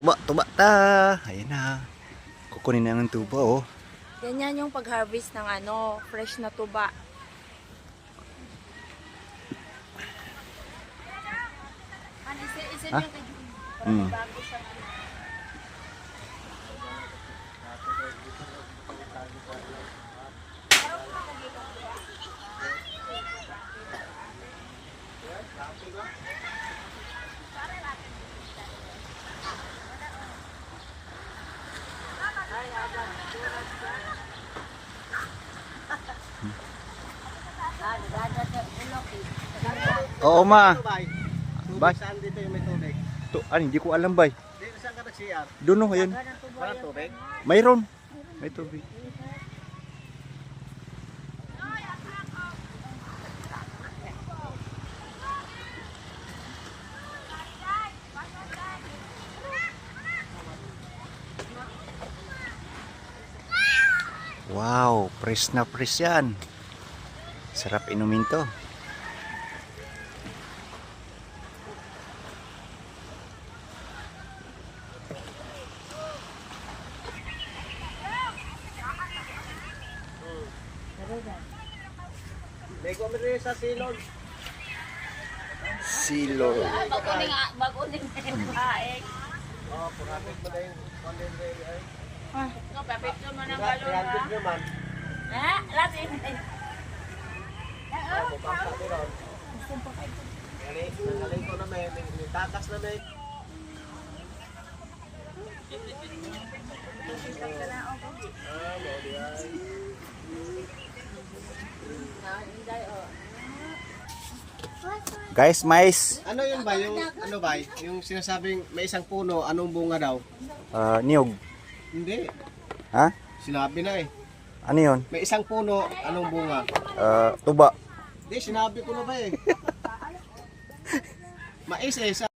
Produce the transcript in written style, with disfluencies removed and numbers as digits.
Tuba ta. Ayan na. Kukunin na ng tuba oh. Ganyan yung pag-harvest ng fresh na tuba. Ha? Mm. Oo ma. Bay. Saan dito yung may tubig? Hindi ko alam bay. Dito saan ka nag-CR? Doon oh, ayun. Walang tubig? Mayroon. May tubig. Wow, fresh na fresh yan. Sarap inumin to. May gumiri sa silog. Silo. Bagunin na yung baek. Oh, pagkakit mo na yung condensate ay. No, papicture mo ng 300 naman. Ha? Latin. Bubangka din ron. Nagaling ko na may takas na may. Guys, mais. Ano yun ba? Yung ano ba? Yung sinasabing may isang puno, anong bunga daw? Niyog. Hindi. Ha? Sinabi na eh. Ano yun? May isang puno, anong bunga? Tuba. Hindi, sinabi ko na ba eh. Mais eh.